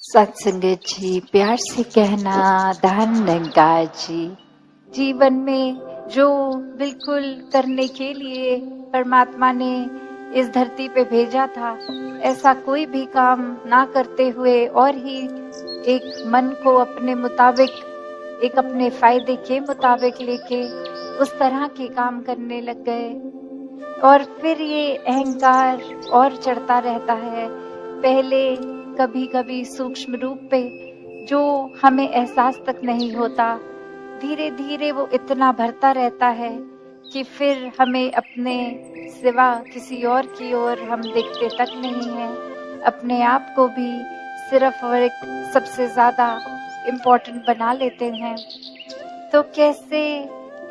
सत्संगत जी, प्यार से कहना दान निरंकार जी। जीवन में जो बिल्कुल करने के लिए परमात्मा ने इस धरती पे भेजा था, ऐसा कोई भी काम ना करते हुए और ही एक मन को अपने मुताबिक, एक अपने फायदे के मुताबिक लेके उस तरह के काम करने लग गए। और फिर ये अहंकार और चढ़ता रहता है। पहले कभी कभी सूक्ष्म रूप पे जो हमें एहसास तक नहीं होता, धीरे धीरे वो इतना भरता रहता है कि फिर हमें अपने सिवा किसी और की ओर हम देखते तक नहीं हैं। अपने आप को भी सिर्फ और एक सबसे ज्यादा इम्पोर्टेंट बना लेते हैं। तो कैसे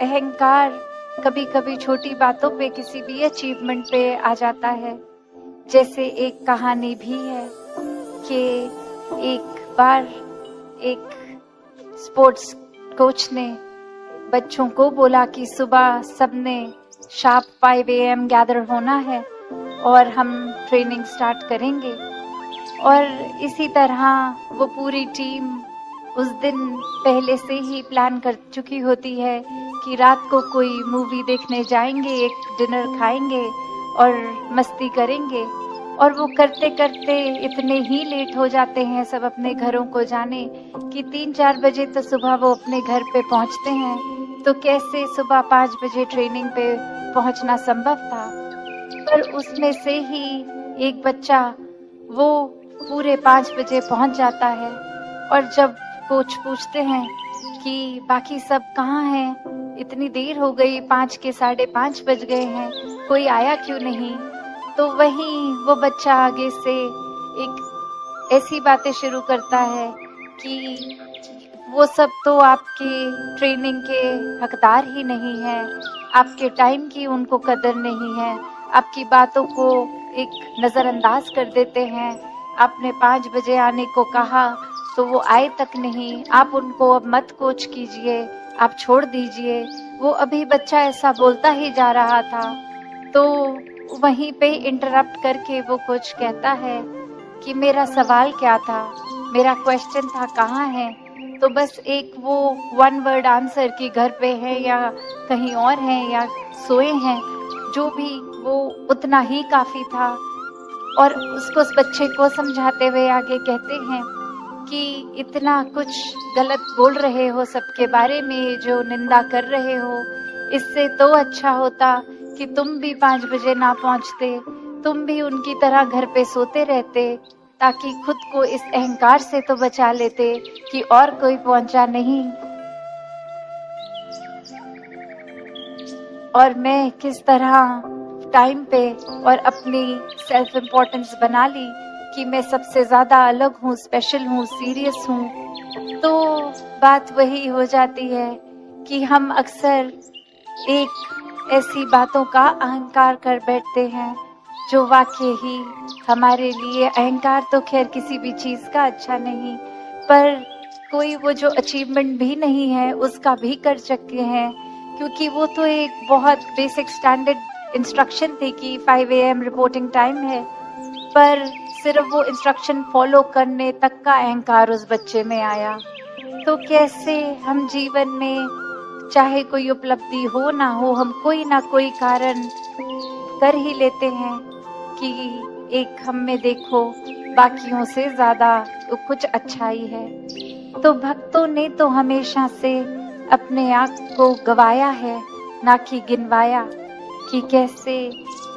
अहंकार कभी कभी छोटी बातों पे, किसी भी अचीवमेंट पे आ जाता है। जैसे एक कहानी भी है कि एक बार एक स्पोर्ट्स कोच ने बच्चों को बोला कि सुबह सबने शार्प 5 AM गैदर होना है और हम ट्रेनिंग स्टार्ट करेंगे। और इसी तरह वो पूरी टीम उस दिन पहले से ही प्लान कर चुकी होती है कि रात को कोई मूवी देखने जाएंगे, एक डिनर खाएंगे और मस्ती करेंगे। और वो करते करते इतने ही लेट हो जाते हैं सब अपने घरों को जाने कि 3-4 बजे तो सुबह वो अपने घर पे पहुंचते हैं। तो कैसे सुबह 5 बजे ट्रेनिंग पे पहुंचना संभव था। पर उसमें से ही एक बच्चा वो पूरे 5 बजे पहुंच जाता है। और जब कोच पूछते हैं कि बाकी सब कहाँ हैं, इतनी देर हो गई, 5 के 5:30 बज गए हैं, कोई आया क्यों नहीं। तो वहीं वो बच्चा आगे से एक ऐसी बातें शुरू करता है कि वो सब तो आपके ट्रेनिंग के हकदार ही नहीं है, आपके टाइम की उनको कदर नहीं है, आपकी बातों को एक नज़रअंदाज कर देते हैं। आपने 5 बजे आने को कहा तो वो आए तक नहीं, आप उनको अब मत कोच कीजिए, आप छोड़ दीजिए। वो अभी बच्चा ऐसा बोलता ही जा रहा था तो वहीं पे इंटरप्ट करके वो कोच कहता है कि मेरा सवाल क्या था, मेरा क्वेश्चन था कहाँ है। तो बस एक वो 1 वर्ड आंसर कि घर पे है या कहीं और है या सोए हैं, जो भी वो उतना ही काफी था। और उसको उस बच्चे को समझाते हुए आगे कहते हैं कि इतना कुछ गलत बोल रहे हो सबके बारे में, जो निंदा कर रहे हो, इससे तो अच्छा होता कि तुम भी 5 बजे ना पहुंचते, तुम भी उनकी तरह घर पे सोते रहते, ताकि खुद को इस अहंकार से तो बचा लेते कि और कोई पहुंचा नहीं। और मैं किस तरह टाइम पे और अपनी सेल्फ इम्पोर्टेंस बना ली कि मैं सबसे ज्यादा अलग हूँ, स्पेशल हूँ, सीरियस हूँ। तो बात वही हो जाती है कि हम अक्सर एक ऐसी बातों का अहंकार कर बैठते हैं जो वाकई ही हमारे लिए, अहंकार तो खैर किसी भी चीज का अच्छा नहीं, पर कोई वो जो अचीवमेंट भी नहीं है उसका भी कर सकते हैं, क्योंकि वो तो एक बहुत बेसिक स्टैंडर्ड इंस्ट्रक्शन थी कि 5 AM रिपोर्टिंग टाइम है। पर सिर्फ वो इंस्ट्रक्शन फॉलो करने तक का अहंकार उस बच्चे में आया। तो कैसे हम जीवन में चाहे कोई उपलब्धि हो ना हो, हम कोई ना कोई कारण कर ही लेते हैं कि एक हम में देखो बाकियों से ज्यादा तो कुछ अच्छाई है। तो भक्तों ने तो हमेशा से अपने आप को गवाया है, ना कि गिनवाया, कि कैसे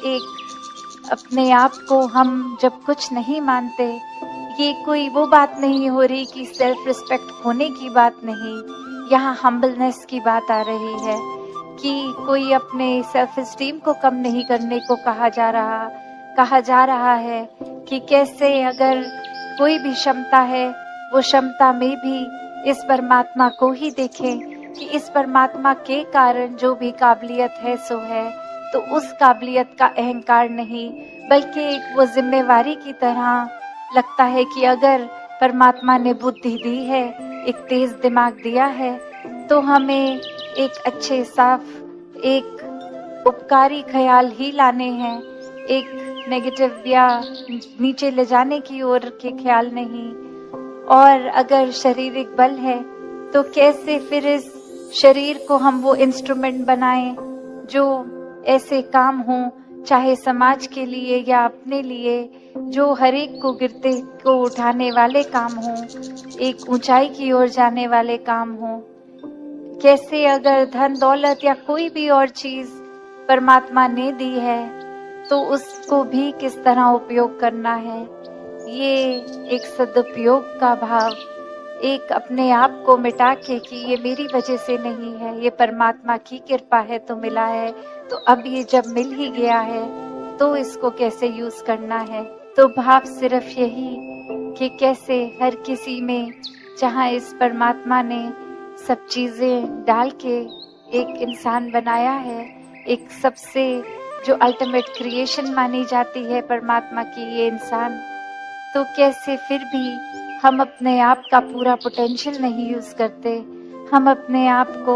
एक अपने आप को हम जब कुछ नहीं मानते, ये कोई वो बात नहीं हो रही कि सेल्फ रिस्पेक्ट खोने की बात नहीं, यहाँ हम्बलनेस की बात आ रही है कि कोई अपने सेल्फ एस्टीम को कम नहीं करने को कहा जा रहा है कि कैसे अगर कोई भी क्षमता है, वो क्षमता में भी इस परमात्मा को ही देखें कि इस परमात्मा के कारण जो भी काबिलियत है सो है। तो उस काबिलियत का अहंकार नहीं, बल्कि एक वो जिम्मेवारी की तरह लगता है कि अगर परमात्मा ने बुद्धि दी है, एक तेज दिमाग दिया है, तो हमें एक अच्छे साफ, एक उपकारी ख्याल ही लाने हैं, एक नेगेटिव या नीचे ले जाने की ओर के ख्याल नहीं। और अगर शारीरिक बल है तो कैसे फिर इस शरीर को हम वो इंस्ट्रूमेंट बनाएं जो ऐसे काम हों, चाहे समाज के लिए या अपने लिए, जो हर एक को गिरते को उठाने वाले काम हों, एक ऊंचाई की ओर जाने वाले काम हों। कैसे अगर धन दौलत या कोई भी और चीज परमात्मा ने दी है तो उसको भी किस तरह उपयोग करना है। ये एक सदुपयोग का भाव, एक अपने आप को मिटा के कि ये मेरी वजह से नहीं है, ये परमात्मा की कृपा है तो मिला है, तो अब ये जब मिल ही गया है तो इसको कैसे यूज करना है। तो भाव सिर्फ यही कि कैसे हर किसी में, जहाँ इस परमात्मा ने सब चीजें डाल के एक इंसान बनाया है, एक सबसे जो अल्टीमेट क्रिएशन मानी जाती है परमात्मा की ये इंसान, तो कैसे फिर भी हम अपने आप का पूरा पोटेंशियल नहीं यूज करते। हम अपने आप को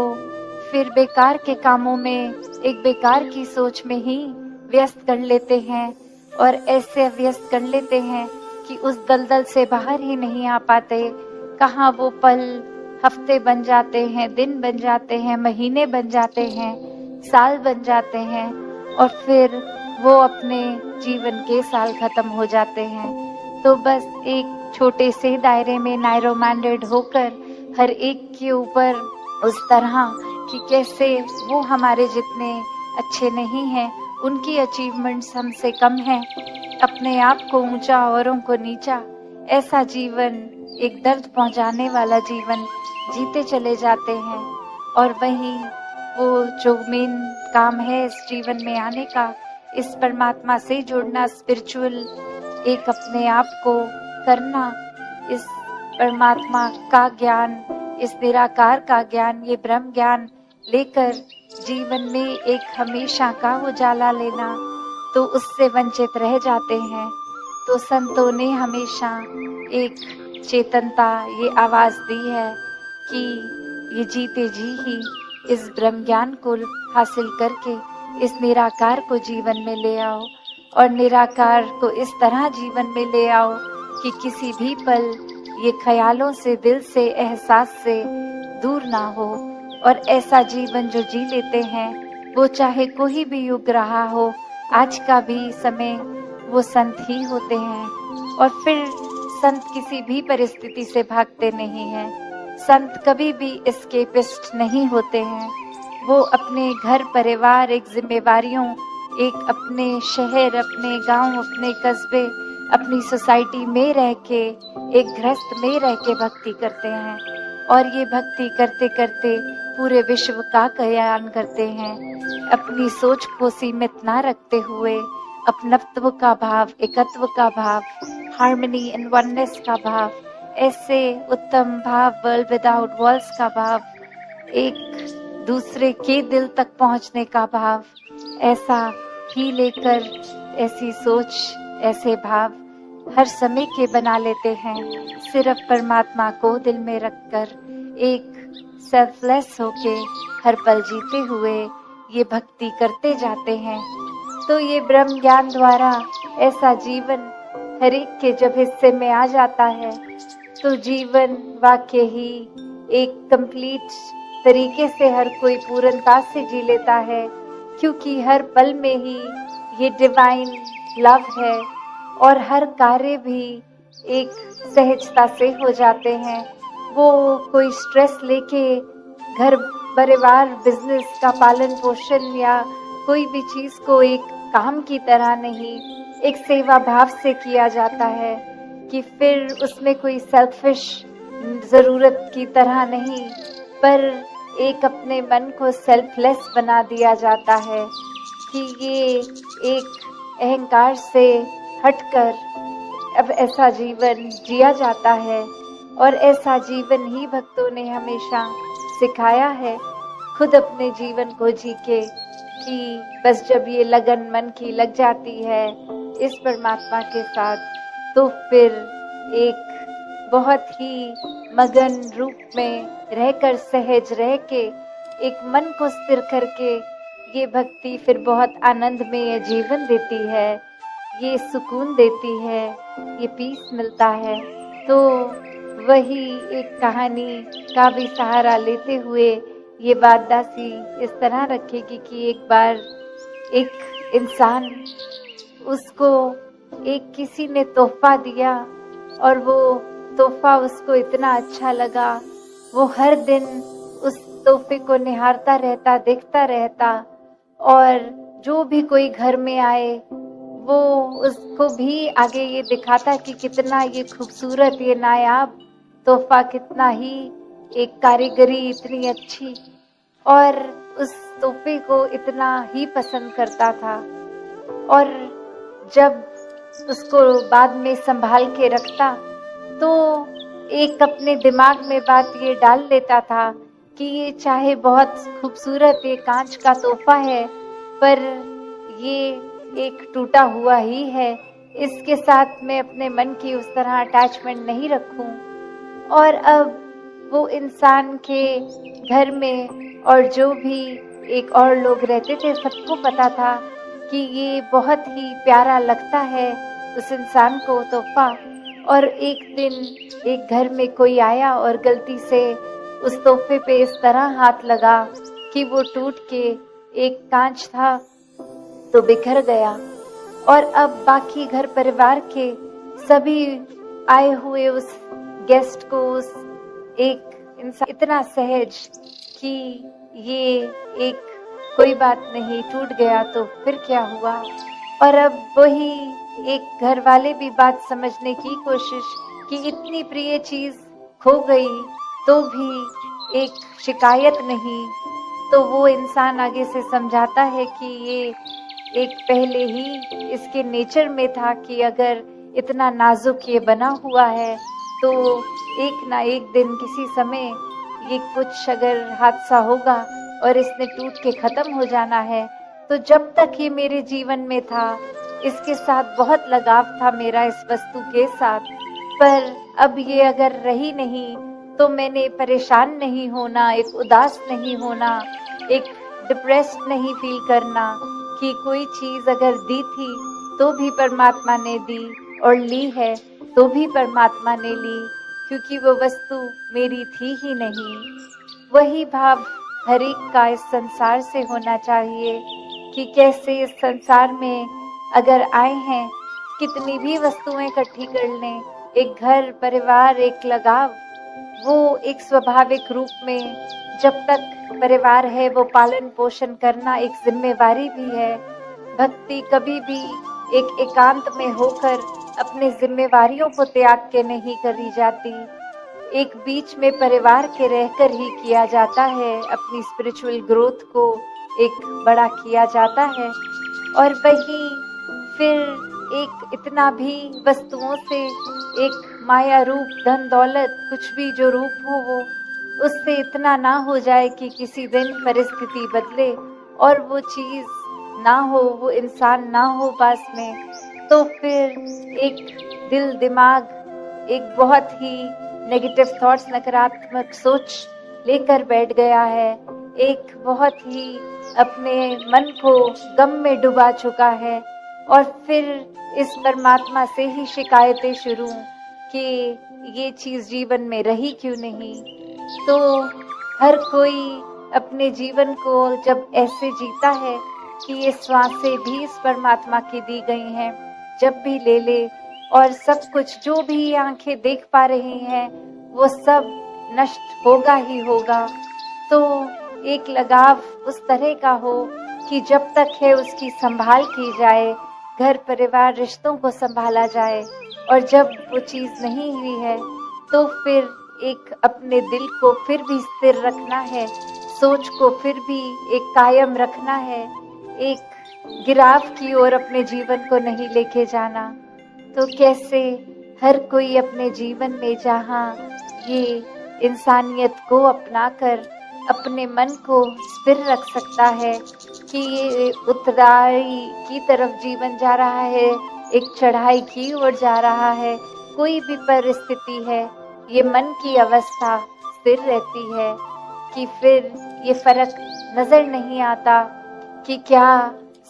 फिर बेकार के कामों में, एक बेकार की सोच में ही व्यस्त कर लेते हैं और ऐसे व्यस्त कर लेते हैं कि उस दलदल से बाहर ही नहीं आ पाते। कहाँ वो पल हफ्ते बन जाते हैं, दिन बन जाते हैं, महीने बन जाते हैं, साल बन जाते हैं और फिर वो अपने जीवन के साल खत्म हो जाते हैं। तो बस एक छोटे से दायरे में नैरो माइंडेड होकर हर एक के ऊपर उस तरह कि कैसे वो हमारे जितने अच्छे नहीं हैं, उनकी अचीवमेंट्स हमसे कम हैं, अपने आप को ऊंचा औरों को नीचा, ऐसा जीवन, एक दर्द पहुंचाने वाला जीवन जीते चले जाते हैं। और वहीं वो जो मेन काम है इस जीवन में आने का, इस परमात्मा से जुड़ना, स्पिरिचुअल एक अपने आप को करना, इस परमात्मा का ज्ञान, इस निराकार का ज्ञान, ये ब्रह्म ज्ञान लेकर जीवन में एक हमेशा का उजाला लेना, तो उससे वंचित रह जाते हैं। तो संतों ने हमेशा एक चेतनता, ये आवाज दी है कि ये जीते जी ही इस ब्रह्म ज्ञान को हासिल करके इस निराकार को जीवन में ले आओ और निराकार को इस तरह जीवन में ले आओ कि किसी भी पल ये ख्यालों से, दिल से, एहसास से दूर ना हो। और ऐसा जीवन जो जी लेते हैं, वो चाहे कोई भी युग रहा हो, आज का भी समय, वो संत ही होते हैं। और फिर संत किसी भी परिस्थिति से भागते नहीं हैं, संत कभी भी एस्केपिस्ट नहीं होते हैं। वो अपने घर परिवार, एक जिम्मेवारियों, एक अपने शहर, अपने गांव, अपने कस्बे, अपनी सोसाइटी में रह के, एक गृहस्थ में रह के भक्ति करते हैं और ये भक्ति करते करते पूरे विश्व का कल्याण करते हैं। अपनी सोच को सीमित ना रखते हुए अपनत्व का भाव, एकत्व का भाव, हार्मनी एंड वननेस का भाव, ऐसे उत्तम भाव, वर्ल्ड विदाउट वॉल्स का भाव, एक दूसरे के दिल तक पहुंचने का भाव, ऐसा ही लेकर ऐसी सोच, ऐसे भाव हर समय के बना लेते हैं। सिर्फ परमात्मा को दिल में रखकर एक सेल्फलेस होके हर पल जीते हुए ये भक्ति करते जाते हैं। तो ये ब्रह्म ज्ञान द्वारा ऐसा जीवन हर एक के जब हिस्से में आ जाता है तो जीवन वाकई ही एक कंप्लीट तरीके से हर कोई पूर्णता से जी लेता है, क्योंकि हर पल में ही ये डिवाइन लव है और हर कार्य भी एक सहजता से हो जाते हैं। वो कोई स्ट्रेस लेके घर परिवार बिजनेस का पालन पोषण या कोई भी चीज को एक काम की तरह नहीं, एक सेवा भाव से किया जाता है कि फिर उसमें कोई सेल्फिश जरूरत की तरह नहीं, पर एक अपने मन को सेल्फलेस बना दिया जाता है कि ये एक अहंकार से हटकर अब ऐसा जीवन जिया जाता है। और ऐसा जीवन ही भक्तों ने हमेशा सिखाया है, खुद अपने जीवन को जी के, कि बस जब ये लगन मन की लग जाती है इस परमात्मा के साथ, तो फिर एक बहुत ही मगन रूप में रहकर, सहज रह के, एक मन को स्थिर करके ये भक्ति फिर बहुत आनंदमय जीवन देती है, ये सुकून देती है, ये पीस मिलता है। तो वही एक कहानी का भी सहारा लेते हुए ये बात दासी इस तरह रखेगी कि एक बार एक इंसान, उसको एक किसी ने तोहफा दिया और वो तोहफा उसको इतना अच्छा लगा, वो हर दिन उस तोहफे को निहारता रहता, देखता रहता, और जो भी कोई घर में आए वो उसको भी आगे ये दिखाता कि कितना ये खूबसूरत, ये नायाब तोहफा, कितना ही एक कारीगरी इतनी अच्छी, और उस तोहफे को इतना ही पसंद करता था। और जब उसको बाद में संभाल के रखता तो एक अपने दिमाग में बात ये डाल लेता था कि ये चाहे बहुत खूबसूरत ये कांच का तोहफा है, पर ये एक टूटा हुआ ही है, इसके साथ मैं अपने मन की उस तरह अटैचमेंट नहीं रखूं। और अब वो इंसान के घर में और जो भी एक और लोग रहते थे, सबको पता था कि ये बहुत ही प्यारा लगता है उस इंसान को तोहफा। और एक दिन एक घर में कोई आया और गलती से उस तोहफे पे इस तरह हाथ लगा कि वो टूट के, एक कांच था तो बिखर गया। और अब बाकी घर परिवार के सभी आए हुए उस गेस्ट को, उस एक इंसान इतना सहज कि ये एक कोई बात नहीं, टूट गया तो फिर क्या हुआ। और अब वही एक घर वाले भी बात समझने की कोशिश कि इतनी प्रिय चीज खो गई तो भी एक शिकायत नहीं। तो वो इंसान आगे से समझाता है कि ये एक पहले ही इसके नेचर में था कि अगर इतना नाजुक ये बना हुआ है तो एक ना एक दिन किसी समय ये कुछ अगर हादसा होगा और इसने टूट के खत्म हो जाना है। तो जब तक ये मेरे जीवन में था, इसके साथ बहुत लगाव था मेरा इस वस्तु के साथ, पर अब ये अगर रही नहीं तो मैंने परेशान नहीं होना, एक उदास नहीं होना, एक डिप्रेस्ड नहीं फील करना कि कोई चीज अगर दी थी तो भी परमात्मा ने दी और ली है तो भी परमात्मा ने ली, क्योंकि वो वस्तु मेरी थी ही नहीं। वही भाव हर एक का इस संसार से होना चाहिए कि कैसे इस संसार में अगर आए हैं, कितनी भी वस्तुएं इकट्ठी कर लें, एक घर परिवार, एक लगाव, वो एक स्वाभाविक रूप में जब तक परिवार है वो पालन पोषण करना एक जिम्मेवारी भी है। भक्ति कभी भी एक एकांत में होकर अपने जिम्मेवारियों को त्याग के नहीं करी जाती, एक बीच में परिवार के रहकर ही किया जाता है, अपनी स्पिरिचुअल ग्रोथ को एक बड़ा किया जाता है। और वही फिर एक इतना भी वस्तुओं से, एक माया रूप धन दौलत कुछ भी जो रूप हो वो उससे इतना ना हो जाए कि किसी दिन परिस्थिति बदले और वो चीज ना हो, वो इंसान ना हो पास में, तो फिर एक दिल दिमाग एक बहुत ही नेगेटिव थॉट्स, नकारात्मक सोच लेकर बैठ गया है, एक बहुत ही अपने मन को गम में डुबा चुका है। और फिर इस परमात्मा से ही शिकायतें शुरू कि ये चीज जीवन में रही क्यों नहीं। तो हर कोई अपने जीवन को जब ऐसे जीता है कि ये श्वासें भी इस परमात्मा की दी गई हैं, जब भी ले ले और सब कुछ जो भी आंखें देख पा रही हैं वो सब नष्ट होगा ही होगा। तो एक लगाव उस तरह का हो कि जब तक है उसकी संभाल की जाए, घर परिवार रिश्तों को संभाला जाए, और जब वो चीज नहीं हुई है तो फिर एक अपने दिल को फिर भी स्थिर रखना है, सोच को फिर भी एक कायम रखना है, एक गिराव की ओर अपने जीवन को नहीं लेके जाना। तो कैसे हर कोई अपने जीवन में जहाँ ये इंसानियत को अपनाकर अपने मन को स्थिर रख सकता है कि ये उतराई की तरफ जीवन जा रहा है, एक चढ़ाई की ओर जा रहा है, कोई भी परिस्थिति है, ये मन की अवस्था स्थिर रहती है कि फिर ये फर्क नजर नहीं आता कि क्या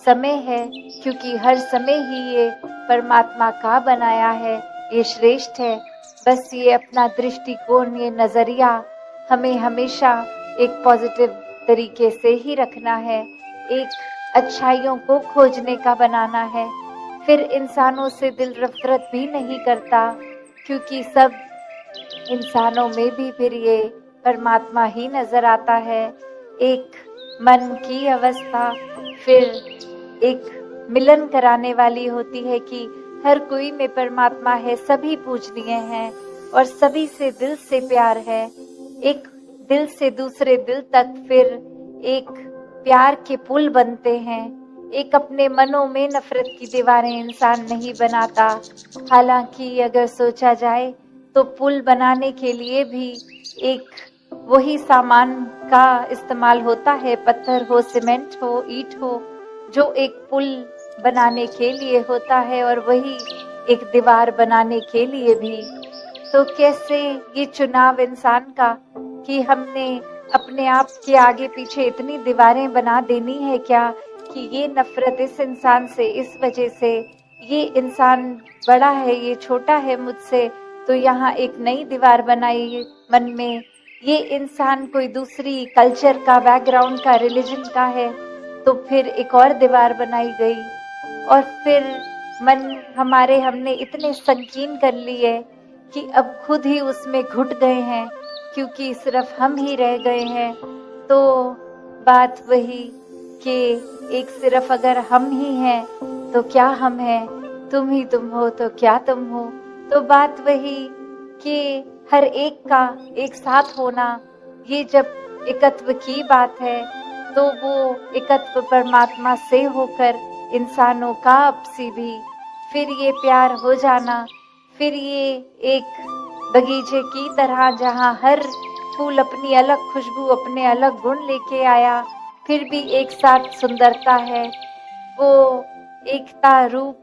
समय है, क्योंकि हर समय ही ये परमात्मा का बनाया है, ये श्रेष्ठ है। बस ये अपना दृष्टिकोण, ये नजरिया हमें हमेशा एक पॉजिटिव तरीके से ही रखना है, एक अच्छाइयों को खोजने का बनाना है। फिर इंसानों से दिल नफरत भी नहीं करता, क्योंकि सब इंसानों में भी फिर ये परमात्मा ही नजर आता है। एक मन की अवस्था फिर एक मिलन कराने वाली होती है कि हर कोई में परमात्मा है, सभी पूजनीय हैं और सभी से दिल से प्यार है। एक दिल से दूसरे दिल तक फिर एक प्यार के पुल बनते हैं। एक अपने मनों में नफरत की दीवारें इंसान नहीं बनाता। हालांकि अगर सोचा जाए तो पुल बनाने के लिए भी एक वही सामान का इस्तेमाल होता है, पत्थर हो, सीमेंट हो, ईंट हो, जो एक पुल बनाने के लिए होता है, और वही एक दीवार बनाने के लिए भी। तो कैसे ये चुनाव इंसान का कि हमने अपने आप के आगे पीछे इतनी दीवारें बना देनी है क्या, कि ये नफरत इस इंसान से इस वजह से, ये इंसान बड़ा है, ये छोटा है मुझसे, तो यहाँ एक नई दीवार बनाई मन में। ये इंसान कोई दूसरी कल्चर का, बैकग्राउंड का, रिलीजन का है, तो फिर एक और दीवार बनाई गई। और फिर मन हमारे हमने इतने संकीर्ण कर लिए कि अब खुद ही उसमें घुट गए हैं, क्योंकि सिर्फ हम ही रह गए हैं। तो बात वही कि एक सिर्फ अगर हम ही हैं तो क्या हम हैं, तुम ही तुम हो तो क्या तुम हो। तो बात वही कि हर एक का एक साथ होना, ये जब एकत्व की बात है, तो वो एकत्व परमात्मा से होकर इंसानों का आपसी भी फिर ये प्यार हो जाना, फिर ये एक बगीचे की तरह जहाँ हर फूल अपनी अलग खुशबू, अपने अलग गुण लेके आया, फिर भी एक साथ सुंदरता है। वो एकता रूप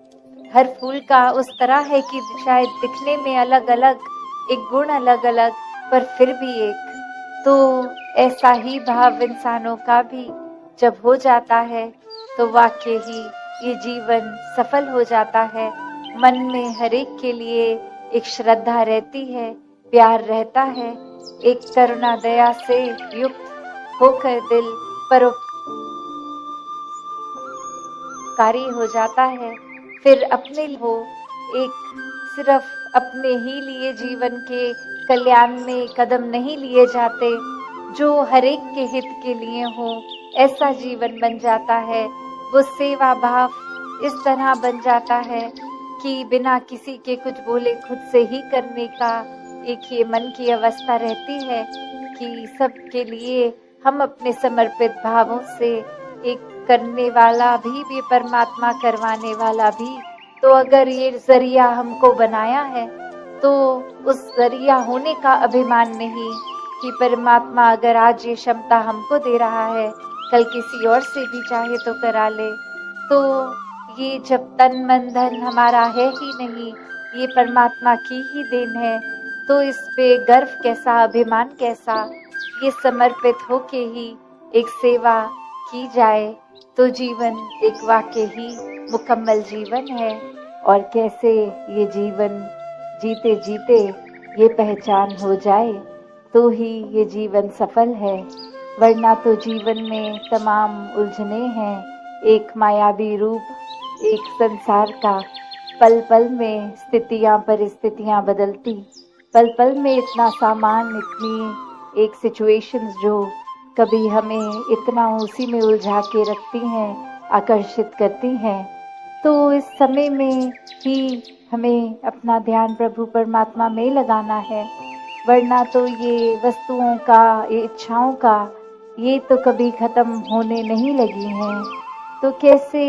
हर फूल का उस तरह है कि शायद दिखने में अलग अलग, एक गुण अलग अलग, पर फिर भी एक। तो ऐसा ही भाव इंसानों का भी जब हो जाता है तो वाकई ही ये जीवन सफल हो जाता है। मन में हर एक के लिए एक श्रद्धा रहती है, प्यार रहता है, एक करुणा दया से युक्त होकर दिल परोपकारी हो जाता है। फिर अपने हो एक सिर्फ अपने ही लिए जीवन के कल्याण में कदम नहीं लिए जाते, जो हर एक के हित के लिए हो, ऐसा जीवन बन जाता है। वो सेवा भाव इस तरह बन जाता है कि बिना किसी के कुछ बोले खुद से ही करने का एक ये मन की अवस्था रहती है कि सबके लिए हम अपने समर्पित भावों से एक करने वाला भी परमात्मा करवाने वाला भी। तो अगर ये जरिया हमको बनाया है तो उस जरिया होने का अभिमान नहीं कि परमात्मा अगर आज ये क्षमता हमको दे रहा है, कल किसी और से भी चाहे तो करा ले। तो ये जब तन मन धन हमारा है ही नहीं, ये परमात्मा की ही देन है, तो इस पे गर्व कैसा, अभिमान कैसा। ये समर्पित होके ही एक सेवा की जाए तो जीवन एक वाकई ही मुकम्मल जीवन है। और कैसे ये जीवन जीते जीते ये पहचान हो जाए तो ही ये जीवन सफल है, वरना तो जीवन में तमाम उलझने हैं, एक मायावी रूप, एक संसार का पल पल में स्थितियां परिस्थितियां बदलती, पल पल में इतना सामान, इतनी एक सिचुएशंस जो कभी हमें इतना उसी में उलझा के रखती हैं, आकर्षित करती हैं। तो इस समय में ही हमें अपना ध्यान प्रभु परमात्मा में लगाना है, वरना तो ये वस्तुओं का, ये इच्छाओं का, ये तो कभी खत्म होने नहीं लगी हैं। तो कैसे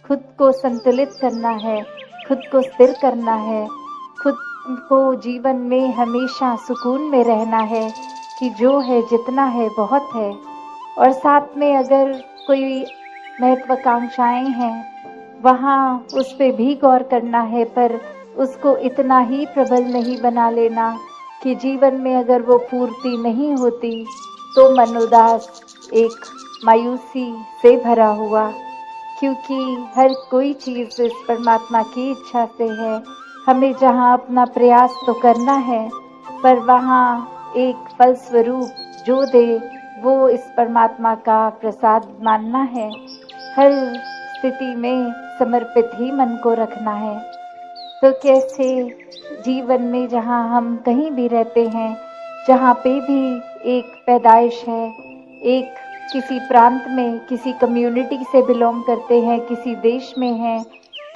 खुद को संतुलित करना है, खुद को स्थिर करना है, खुद को जीवन में हमेशा सुकून में रहना है कि जो है जितना है बहुत है। और साथ में अगर कोई महत्वाकांक्षाएं हैं वहाँ उस पे भी गौर करना है, पर उसको इतना ही प्रबल नहीं बना लेना कि जीवन में अगर वो पूर्ति नहीं होती तो मन उदास, एक मायूसी से भरा हुआ, क्योंकि हर कोई चीज़ इस परमात्मा की इच्छा से है। हमें जहाँ अपना प्रयास तो करना है, पर वहाँ एक फल स्वरूप जो दे वो इस परमात्मा का प्रसाद मानना है। हर स्थिति में समर्पित ही मन को रखना है। तो कैसे जीवन में जहाँ हम कहीं भी रहते हैं, जहाँ पे भी एक पैदाइश है, एक किसी प्रांत में किसी कम्युनिटी से बिलोंग करते हैं, किसी देश में हैं,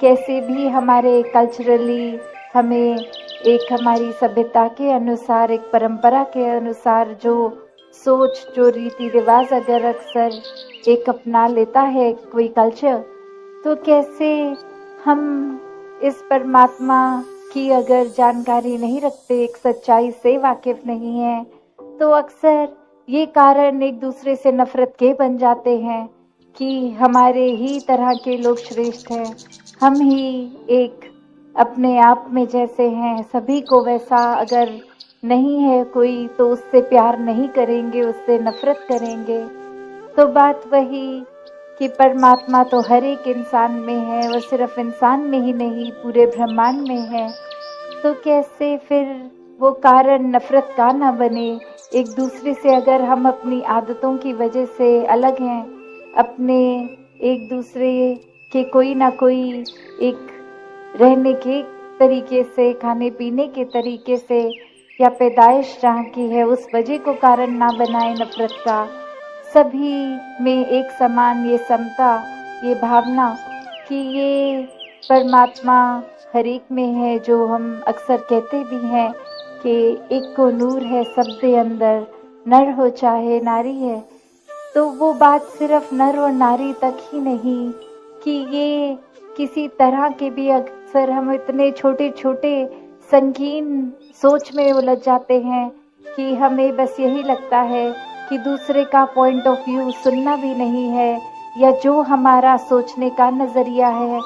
कैसे भी हमारे कल्चरली हमें एक हमारी सभ्यता के अनुसार, एक परंपरा के अनुसार जो सोच, जो रीति रिवाज अगर अक्सर एक अपना लेता है कोई कल्चर, तो कैसे हम इस परमात्मा की अगर जानकारी नहीं रखते, एक सच्चाई से वाकिफ नहीं है, तो अक्सर ये कारण एक दूसरे से नफरत के बन जाते हैं कि हमारे ही तरह के लोग श्रेष्ठ हैं, हम ही एक अपने आप में जैसे हैं, सभी को वैसा अगर नहीं है कोई तो उससे प्यार नहीं करेंगे, उससे नफरत करेंगे। तो बात वही कि परमात्मा तो हर एक इंसान में है, वो सिर्फ इंसान में ही नहीं पूरे ब्रह्मांड में है। तो कैसे फिर वो कारण नफरत का ना बने। एक दूसरे से अगर हम अपनी आदतों की वजह से अलग हैं, अपने एक दूसरे के कोई ना कोई एक रहने के तरीके से, खाने पीने के तरीके से या पैदाइश जहाँ की है उस वजह को कारण ना बनाए नफरत का। सभी में एक समान ये समता, ये भावना कि ये परमात्मा हर एक में है, जो हम अक्सर कहते भी हैं कि एक को नूर है सबके अंदर, नर हो चाहे नारी है। तो वो बात सिर्फ नर और नारी तक ही नहीं कि ये किसी तरह के भी अक्सर हम इतने छोटे छोटे संकीर्ण सोच में उलझ जाते हैं कि हमें बस यही लगता है कि दूसरे का पॉइंट ऑफ व्यू सुनना भी नहीं है, या जो हमारा सोचने का नज़रिया है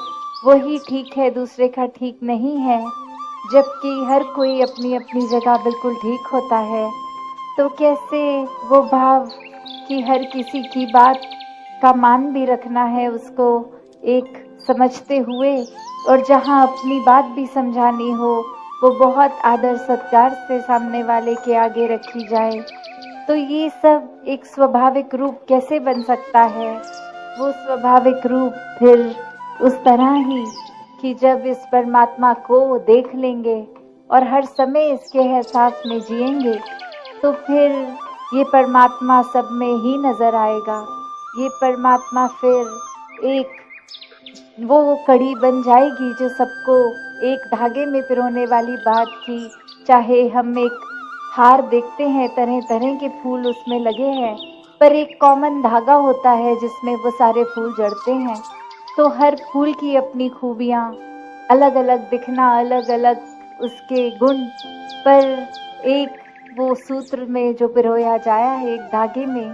वही ठीक है, दूसरे का ठीक नहीं है, जबकि हर कोई अपनी अपनी जगह बिल्कुल ठीक होता है। तो कैसे वो भाव कि हर किसी की बात का मान भी रखना है, उसको एक समझते हुए, और जहाँ अपनी बात भी समझानी हो वो बहुत आदर सत्कार से सामने वाले के आगे रखी जाए। तो ये सब एक स्वाभाविक रूप कैसे बन सकता है? वो स्वाभाविक रूप फिर उस तरह ही कि जब इस परमात्मा को देख लेंगे और हर समय इसके एहसास में जिएंगे, तो फिर ये परमात्मा सब में ही नजर आएगा। ये परमात्मा फिर एक वो कड़ी बन जाएगी जो सबको एक धागे में पिरोने वाली बात की। चाहे हम एक हार देखते हैं, तरह तरह के फूल उसमें लगे हैं, पर एक कॉमन धागा होता है जिसमें वो सारे फूल जड़ते हैं। तो हर फूल की अपनी खूबियाँ, अलग अलग दिखना, अलग अलग उसके गुण, पर एक वो सूत्र में जो पिरोया जाया है एक धागे में,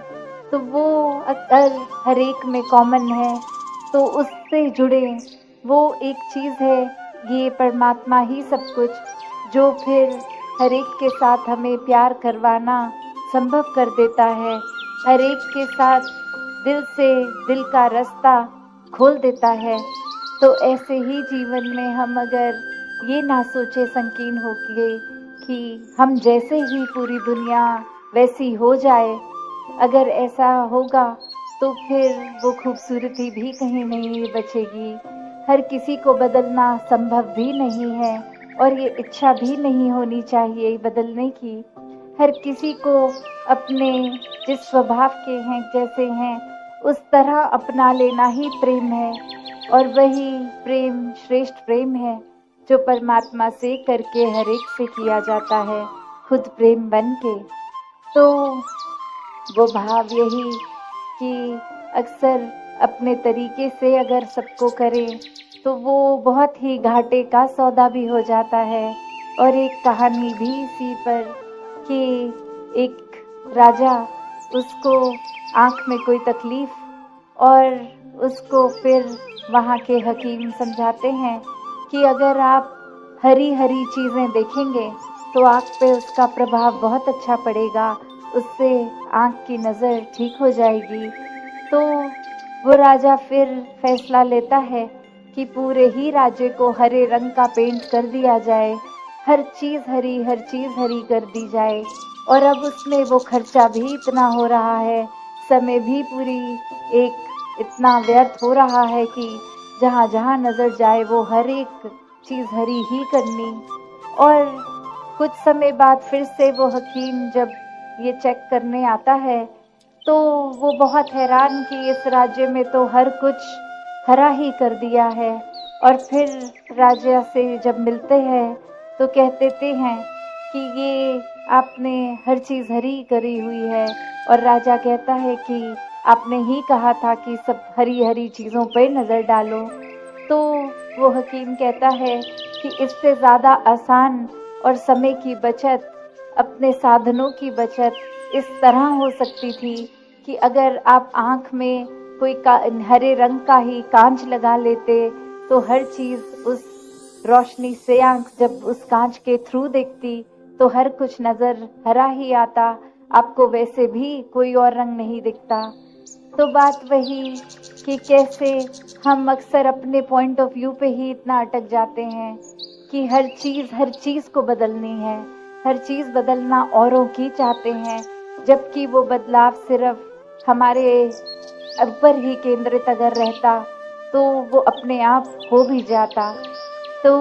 तो वो अगर हर एक में कॉमन है तो उससे जुड़े वो एक चीज़ है, ये परमात्मा ही सब कुछ, जो फिर हर एक के साथ हमें प्यार करवाना संभव कर देता है, हर एक के साथ दिल से दिल का रास्ता खोल देता है। तो ऐसे ही जीवन में हम अगर ये ना सोचे संकीर्ण होके कि हम जैसे ही पूरी दुनिया वैसी हो जाए, अगर ऐसा होगा तो फिर वो खूबसूरती भी कहीं नहीं बचेगी। हर किसी को बदलना संभव भी नहीं है और ये इच्छा भी नहीं होनी चाहिए बदलने की। हर किसी को अपने जिस स्वभाव के हैं, जैसे हैं, उस तरह अपना लेना ही प्रेम है, और वही प्रेम श्रेष्ठ प्रेम है जो परमात्मा से करके हर एक से किया जाता है, खुद प्रेम बन के। तो वो भाव यही कि अक्सर अपने तरीके से अगर सबको करें तो वो बहुत ही घाटे का सौदा भी हो जाता है। और एक कहानी भी इसी पर कि एक राजा, उसको आँख में कोई तकलीफ, और उसको फिर वहाँ के हकीम समझाते हैं कि अगर आप हरी हरी चीज़ें देखेंगे तो आँख पे उसका प्रभाव बहुत अच्छा पड़ेगा, उससे आँख की नज़र ठीक हो जाएगी। तो वो राजा फिर फैसला लेता है कि पूरे ही राज्य को हरे रंग का पेंट कर दिया जाए, हर चीज हरी कर दी जाए। और अब उसमें वो खर्चा भी इतना हो रहा है, समय भी पूरी एक इतना व्यर्थ हो रहा है कि जहाँ जहाँ नजर जाए वो हर एक चीज हरी ही करनी। और कुछ समय बाद फिर से वो हकीम जब ये चेक करने आता है तो वो बहुत हैरान कि इस राज्य में तो हर कुछ हरा ही कर दिया है। और फिर राजा से जब मिलते हैं तो कह देते हैं कि ये आपने हर चीज हरी करी हुई है। और राजा कहता है कि आपने ही कहा था कि सब हरी हरी चीजों पर नजर डालो। तो वो हकीम कहता है कि इससे ज्यादा आसान और समय की बचत, अपने साधनों की बचत इस तरह हो सकती थी कि अगर आप आंख में कोई हरे रंग का ही कांच लगा लेते तो हर चीज उस रोशनी से आंख जब उस कांच के थ्रू देखती तो हर कुछ नजर हरा ही आता, आपको वैसे भी कोई और रंग नहीं दिखता। तो बात वही कि कैसे हम अक्सर अपने पॉइंट ऑफ व्यू पे ही इतना अटक जाते हैं कि हर चीज को बदलनी है, हर चीज बदलना औरों की चाहते हैं, जबकि वो बदलाव सिर्फ हमारे ऊपर ही केंद्रित अगर रहता तो वो अपने आप हो भी जाता। तो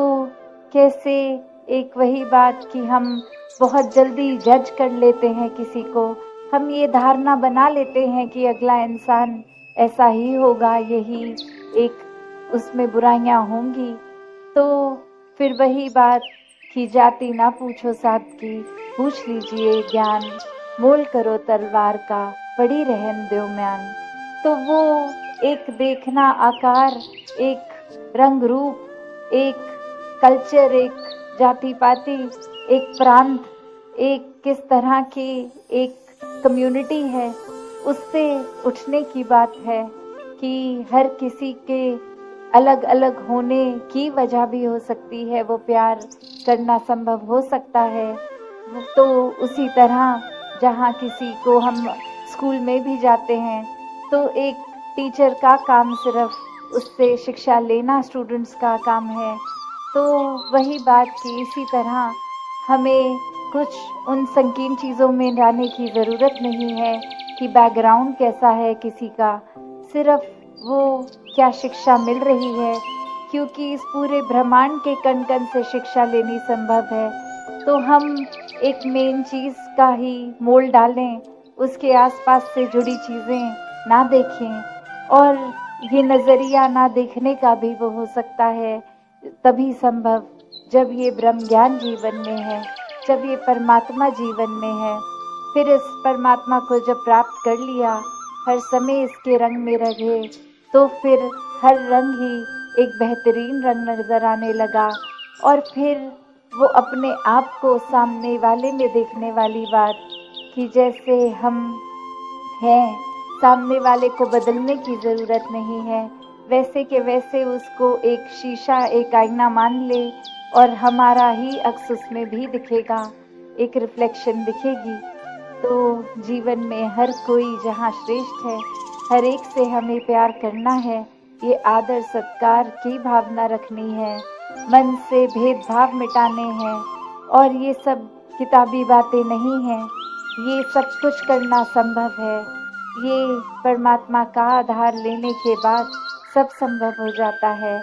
कैसे एक वही बात कि हम बहुत जल्दी जज कर लेते हैं किसी को, हम ये धारणा बना लेते हैं कि अगला इंसान ऐसा ही होगा, यही एक उसमें बुराइयां होंगी। तो फिर वही बात कि जाति ना पूछो साथ की, पूछ लीजिए ज्ञान, मोल करो तलवार का, पड़ी रहन दो म्यान। तो वो एक देखना आकार, एक रंग रूप, एक कल्चर, एक जाति पाति, एक प्रांत, एक किस तरह की एक कम्युनिटी है, उससे उठने की बात है कि हर किसी के अलग अलग होने की वजह भी हो सकती है, वो प्यार करना संभव हो सकता है। तो उसी तरह जहाँ किसी को हम स्कूल में भी जाते हैं तो एक टीचर का काम सिर्फ उससे शिक्षा लेना स्टूडेंट्स का काम है। तो वही बात कि इसी तरह हमें कुछ उन संकीर्ण चीज़ों में जाने की ज़रूरत नहीं है कि बैकग्राउंड कैसा है किसी का, सिर्फ वो क्या शिक्षा मिल रही है, क्योंकि इस पूरे ब्रह्मांड के कण कण से शिक्षा लेनी संभव है। तो हम एक मेन चीज़ का ही मोल डालें, उसके आसपास से जुड़ी चीज़ें ना देखें, और ये नज़रिया ना देखने का भी वो हो सकता है तभी संभव जब ये ब्रह्म ज्ञान जीवन में है, जब ये परमात्मा जीवन में है। फिर इस परमात्मा को जब प्राप्त कर लिया, हर समय इसके रंग में रहे, तो फिर हर रंग ही एक बेहतरीन रंग नजर आने लगा। और फिर वो अपने आप को सामने वाले में देखने वाली बात कि जैसे हम हैं, सामने वाले को बदलने की जरूरत नहीं है, वैसे के वैसे उसको एक शीशा, एक आईना मान ले और हमारा ही अक्स उसमें भी दिखेगा, एक रिफ्लेक्शन दिखेगी। तो जीवन में हर कोई जहाँ श्रेष्ठ है, हर एक से हमें प्यार करना है, ये आदर सत्कार की भावना रखनी है, मन से भेदभाव मिटाने हैं। और ये सब किताबी बातें नहीं हैं, ये सब कुछ करना संभव है। ये परमात्मा का आधार लेने के बाद सब संभव हो जाता है।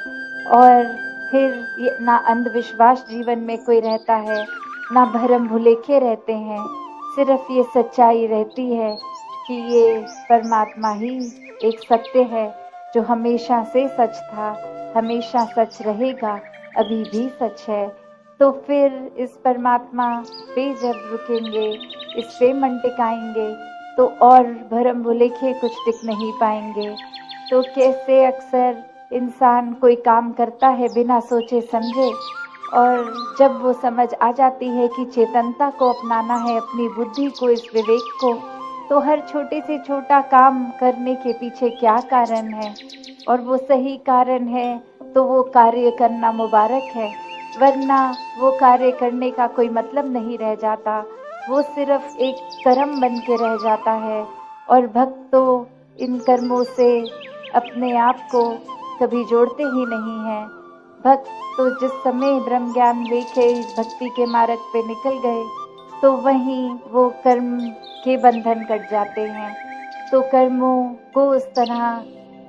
और फिर ये ना अंधविश्वास जीवन में कोई रहता है, ना भरम भुलेखे रहते हैं, सिर्फ ये सच्चाई रहती है कि ये परमात्मा ही एक सत्य है जो हमेशा से सच था, हमेशा सच रहेगा, अभी भी सच है। तो फिर इस परमात्मा पे जब रुकेंगे, इस पे मन टिकाएंगे, तो और भरम भुलेखे कुछ टिक नहीं पाएंगे। तो कैसे अक्सर इंसान कोई काम करता है बिना सोचे समझे, और जब वो समझ आ जाती है कि चेतनता को अपनाना है, अपनी बुद्धि को, इस विवेक को, तो हर छोटे से छोटा काम करने के पीछे क्या कारण है, और वो सही कारण है तो वो कार्य करना मुबारक है, वरना वो कार्य करने का कोई मतलब नहीं रह जाता, वो सिर्फ एक कर्म बन के रह जाता है। और भक्त तो इन कर्मों से अपने आप को कभी जोड़ते ही नहीं हैं। भक्त तो जिस समय ब्रह्म ज्ञान लेके इस भक्ति के मार्ग पे निकल गए तो वहीं वो कर्म के बंधन कट जाते हैं। तो कर्मों को उस तरह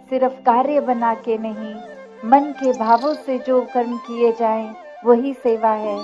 सिर्फ कार्य बना के नहीं, मन के भावों से जो कर्म किए जाएं वही सेवा है।